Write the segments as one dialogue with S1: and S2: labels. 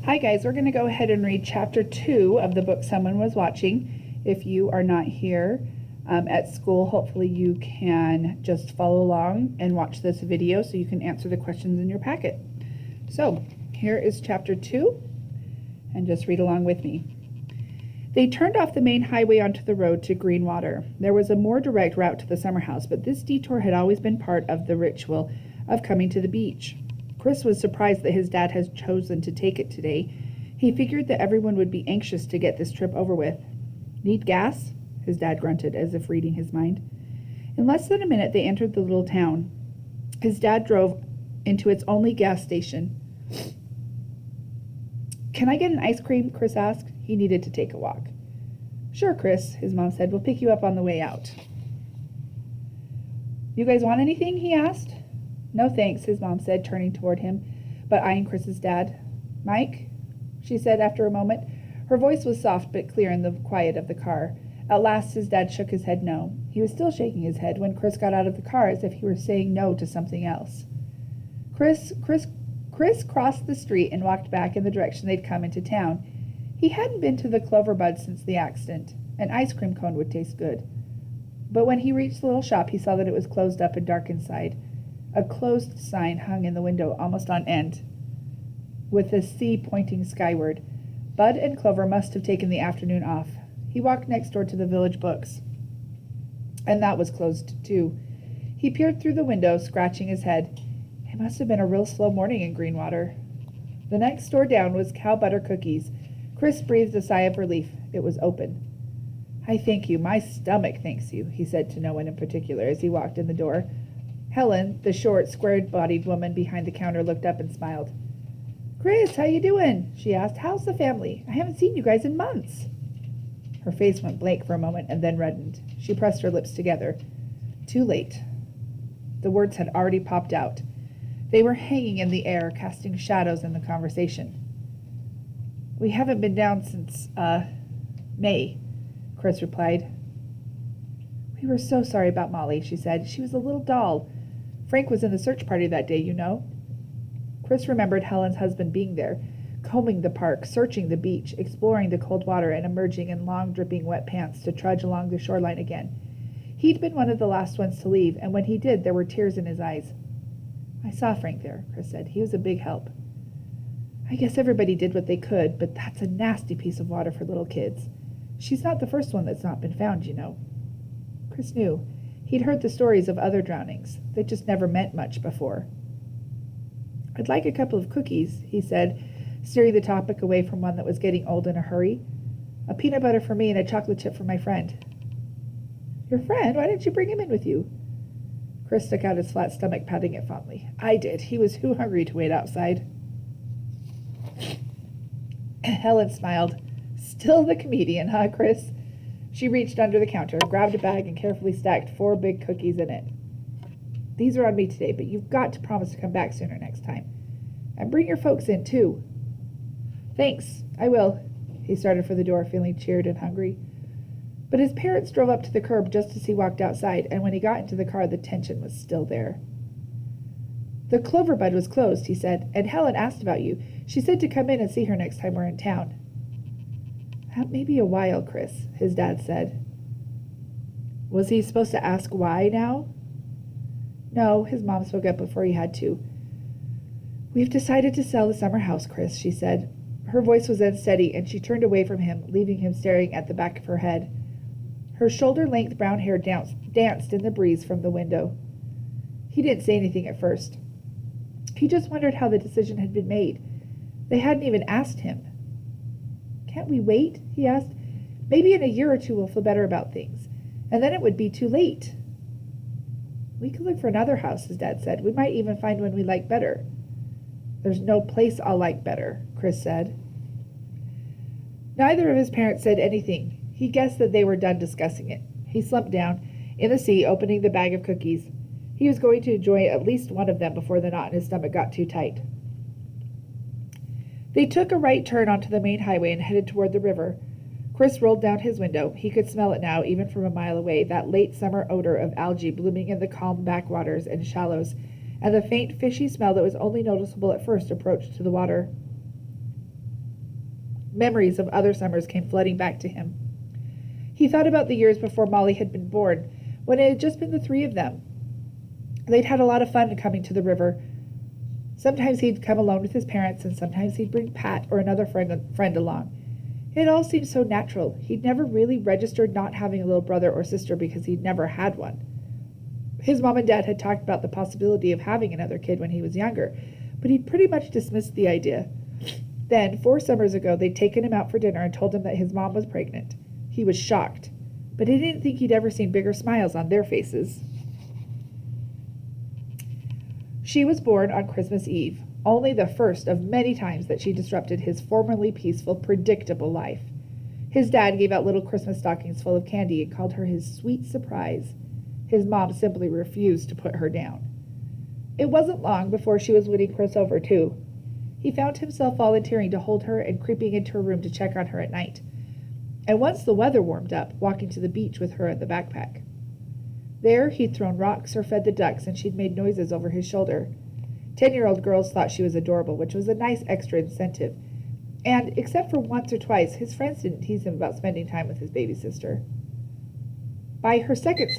S1: Hi guys, we're going to go ahead and read chapter 2 of the book Someone Was Watching. If you are not here at school, hopefully you can just follow along and watch this video so you can answer the questions in your packet. So here is chapter 2, and just read along with me. They turned off the main highway onto the road to Greenwater. There was a more direct route to the summer house, but this detour had always been part of the ritual of coming to the beach. Chris was surprised that his dad had chosen to take it today. He figured that everyone would be anxious to get this trip over with. Need gas? His dad grunted, as if reading his mind. In less than a minute, they entered the little town. His dad drove into its only gas station. Can I get an ice cream? Chris asked. He needed to take a walk. Sure, Chris, his mom said. We'll pick you up on the way out. You guys want anything? He asked. No thanks, his mom said, turning toward him, but eyeing Chris's dad. Mike? She said after a moment. Her voice was soft but clear in the quiet of the car. At last his dad shook his head no. He was still shaking his head when Chris got out of the car as if he were saying no to something else. Chris crossed the street and walked back in the direction they'd come into town. He hadn't been to the Clover Bud since the accident. An ice cream cone would taste good. But when he reached the little shop, he saw that it was closed up and dark inside. A closed sign hung in the window almost on end, with the sea pointing skyward. Bud and Clover must have taken the afternoon off. He walked next door to the Village Books, and that was closed too. He peered through the window, scratching his head. It must have been a real slow morning in Greenwater. The next store down was Cow Butter Cookies. Chris breathed a sigh of relief. It was open. I thank you. My stomach thanks you, he said to no one in particular as he walked in the door. Helen, the short, square-bodied woman behind the counter, looked up and smiled. Chris, how you doing? She asked. How's the family? I haven't seen you guys in months. Her face went blank for a moment and then reddened. She pressed her lips together. Too late. The words had already popped out. They were hanging in the air, casting shadows in the conversation. We haven't been down since, May, Chris replied. We were so sorry about Molly, she said. She was a little doll. Frank was in the search party that day, you know. Chris remembered Helen's husband being there, combing the park, searching the beach, exploring the cold water, and emerging in long, dripping wet pants to trudge along the shoreline again. He'd been one of the last ones to leave, and when he did, there were tears in his eyes. I saw Frank there, Chris said. He was a big help. I guess everybody did what they could, but that's a nasty piece of water for little kids. She's not the first one that's not been found, you know. Chris knew. He'd heard the stories of other drownings. They just never meant much before. I'd like a couple of cookies, he said, steering the topic away from one that was getting old in a hurry. A peanut butter for me and a chocolate chip for my friend. Your friend? Why didn't you bring him in with you? Chris stuck out his flat stomach, patting it fondly. I did. He was too hungry to wait outside. Helen smiled. Still the comedian, huh, Chris? She reached under the counter, grabbed a bag, and carefully stacked 4 big cookies in it. These are on me today, but you've got to promise to come back sooner next time. And bring your folks in, too. Thanks, I will. He started for the door, feeling cheered and hungry. But his parents drove up to the curb just as he walked outside, and when he got into the car, the tension was still there. The Clover Bud was closed, he said, and Helen asked about you. She said to come in and see her next time we're in town. That may be a while, Chris, his dad said. Was he supposed to ask why now? No, his mom spoke up before he had to. We've decided to sell the summer house, Chris, she said. Her voice was unsteady, and she turned away from him, leaving him staring at the back of her head. Her shoulder-length brown hair danced in the breeze from the window. He didn't say anything at first. He just wondered how the decision had been made. They hadn't even asked him. Can't we wait? He asked. Maybe in a year or two we'll feel better about things, and then it would be too late. We could look for another house, his dad said. We might even find one we like better. There's no place I'll like better, Chris said. Neither of his parents said anything. He guessed that they were done discussing it. He slumped down in the seat, opening the bag of cookies. He was going to enjoy at least one of them before the knot in his stomach got too tight. They took a right turn onto the main highway and headed toward the river. Chris rolled down his window. He could smell it now, even from a mile away, that late summer odor of algae blooming in the calm backwaters and shallows, and the faint fishy smell that was only noticeable at first approach to the water. Memories of other summers came flooding back to him. He thought about the years before Molly had been born, when it had just been the three of them. They'd had a lot of fun coming to the river. Sometimes he'd come alone with his parents, and sometimes he'd bring Pat or another friend along. It all seemed so natural. He'd never really registered not having a little brother or sister because he'd never had one. His mom and dad had talked about the possibility of having another kid when he was younger, but he'd pretty much dismissed the idea. Then, 4 summers ago, they'd taken him out for dinner and told him that his mom was pregnant. He was shocked, but he didn't think he'd ever seen bigger smiles on their faces. She was born on Christmas Eve, only the first of many times that she disrupted his formerly peaceful, predictable life. His dad gave out little Christmas stockings full of candy and called her his sweet surprise. His mom simply refused to put her down. It wasn't long before she was winning Chris over, too. He found himself volunteering to hold her and creeping into her room to check on her at night. And once the weather warmed up, walking to the beach with her in the backpack. There, he'd thrown rocks or fed the ducks, and she'd made noises over his shoulder. 10-year-old girls thought she was adorable, which was a nice extra incentive. And, except for once or twice, his friends didn't tease him about spending time with his baby sister. By her second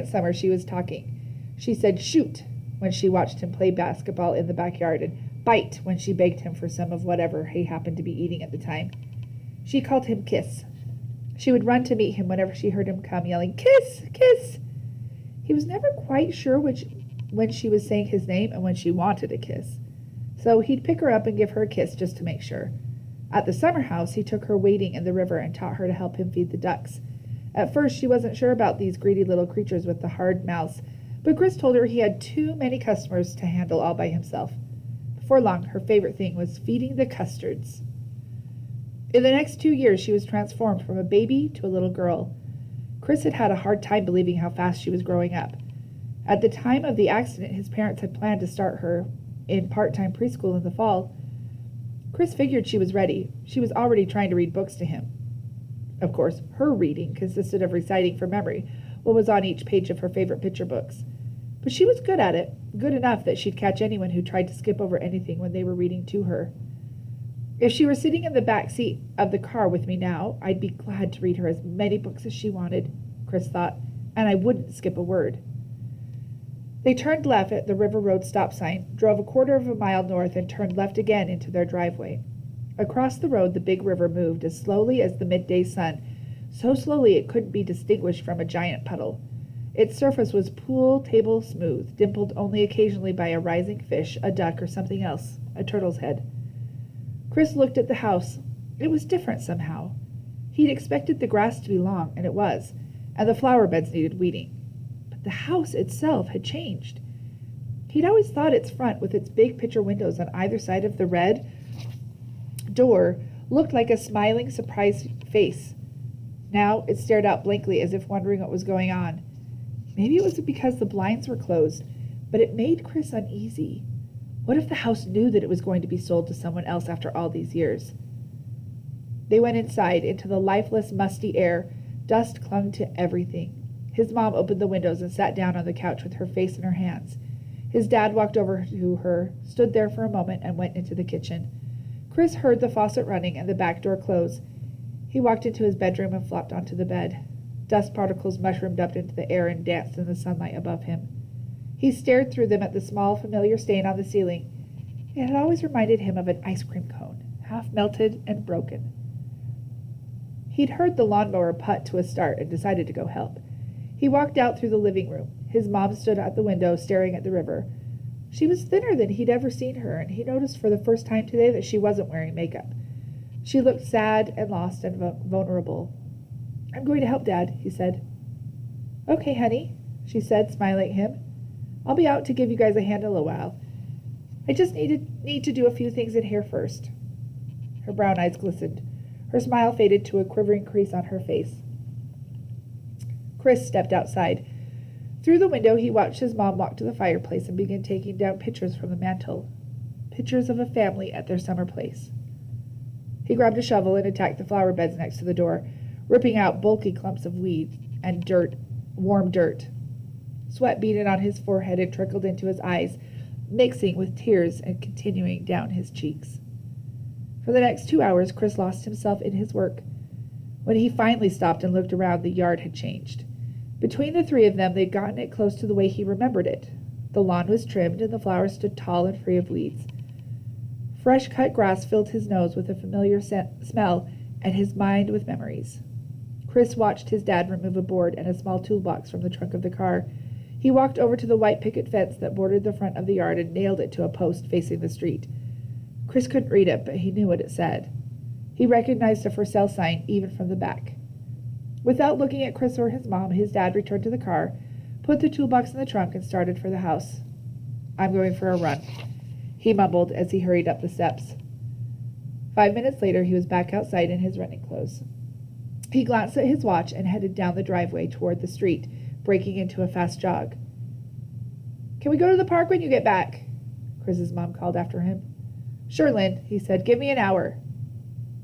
S1: summer, she was talking. She said shoot when she watched him play basketball in the backyard, and bite when she begged him for some of whatever he happened to be eating at the time. She called him Kiss. She would run to meet him whenever she heard him come, yelling, "Kiss! Kiss!" He was never quite sure when she was saying his name and when she wanted a kiss. So he'd pick her up and give her a kiss just to make sure. At the summer house, he took her wading in the river and taught her to help him feed the ducks. At first, she wasn't sure about these greedy little creatures with the hard mouths, but Chris told her he had too many customers to handle all by himself. Before long, her favorite thing was feeding the custards. In the next 2 years, she was transformed from a baby to a little girl. Chris had had a hard time believing how fast she was growing up. At the time of the accident, his parents had planned to start her in part-time preschool in the fall. Chris figured she was ready. She was already trying to read books to him. Of course, her reading consisted of reciting from memory what was on each page of her favorite picture books. But she was good at it, good enough that she'd catch anyone who tried to skip over anything when they were reading to her. If she were sitting in the back seat of the car with me now, I'd be glad to read her as many books as she wanted, Chris thought, and I wouldn't skip a word. They turned left at the River Road stop sign, drove a quarter of a mile north, and turned left again into their driveway. Across the road, the big river moved as slowly as the midday sun, so slowly it couldn't be distinguished from a giant puddle. Its surface was pool table smooth, dimpled only occasionally by a rising fish, a duck, or something else, a turtle's head. Chris looked at the house. It was different somehow. He'd expected the grass to be long, and it was, and the flower beds needed weeding. But the house itself had changed. He'd always thought its front, with its big picture windows on either side of the red door, looked like a smiling, surprised face. Now it stared out blankly as if wondering what was going on. Maybe it was because the blinds were closed, but it made Chris uneasy. What if the house knew that it was going to be sold to someone else after all these years? They went inside, into the lifeless, musty air. Dust clung to everything. His mom opened the windows and sat down on the couch with her face in her hands. His dad walked over to her, stood there for a moment, and went into the kitchen. Chris heard the faucet running and the back door close. He walked into his bedroom and flopped onto the bed. Dust particles mushroomed up into the air and danced in the sunlight above him. He stared through them at the small, familiar stain on the ceiling. It had always reminded him of an ice cream cone, half melted and broken. He'd heard the lawnmower putt to a start and decided to go help. He walked out through the living room. His mom stood at the window, staring at the river. She was thinner than he'd ever seen her, and he noticed for the first time today that she wasn't wearing makeup. She looked sad and lost and vulnerable. "I'm going to help, Dad," he said. "Okay, honey," she said, smiling at him. "I'll be out to give you guys a hand in a while. I just need to do a few things in here first." Her brown eyes glistened. Her smile faded to a quivering crease on her face. Chris stepped outside. Through the window, he watched his mom walk to the fireplace and begin taking down pictures from the mantel. Pictures of a family at their summer place. He grabbed a shovel and attacked the flower beds next to the door, ripping out bulky clumps of weed and dirt, warm dirt. Sweat beaded on his forehead and trickled into his eyes, mixing with tears and continuing down his cheeks. For the next 2 hours, Chris lost himself in his work. When he finally stopped and looked around, the yard had changed. Between the three of them, they'd gotten it close to the way he remembered it. The lawn was trimmed, and the flowers stood tall and free of weeds. Fresh cut grass filled his nose with a familiar smell and his mind with memories. Chris watched his dad remove a board and a small toolbox from the trunk of the car. He walked over to the white picket fence that bordered the front of the yard and nailed it to a post facing the street. Chris couldn't read it, but he knew what it said. He recognized a for sale sign even from the back. Without looking at Chris or his mom, his dad returned to the car, put the toolbox in the trunk, and started for the house. "I'm going for a run," he mumbled as he hurried up the steps. 5 minutes later, he was back outside in his running clothes. He glanced at his watch and headed down the driveway toward the street, breaking into a fast jog. "Can we go to the park when you get back?" Chris's mom called after him. "Sure, Lynn," he said. "Give me an hour."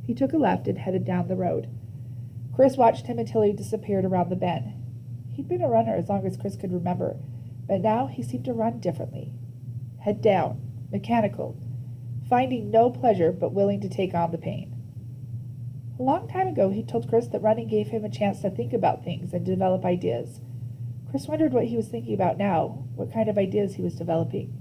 S1: He took a left and headed down the road. Chris watched him until he disappeared around the bend. He'd been a runner as long as Chris could remember, but now he seemed to run differently. Head down, mechanical, finding no pleasure but willing to take on the pain. A long time ago, he told Chris that running gave him a chance to think about things and develop ideas. Chris wondered what he was thinking about now, what kind of ideas he was developing.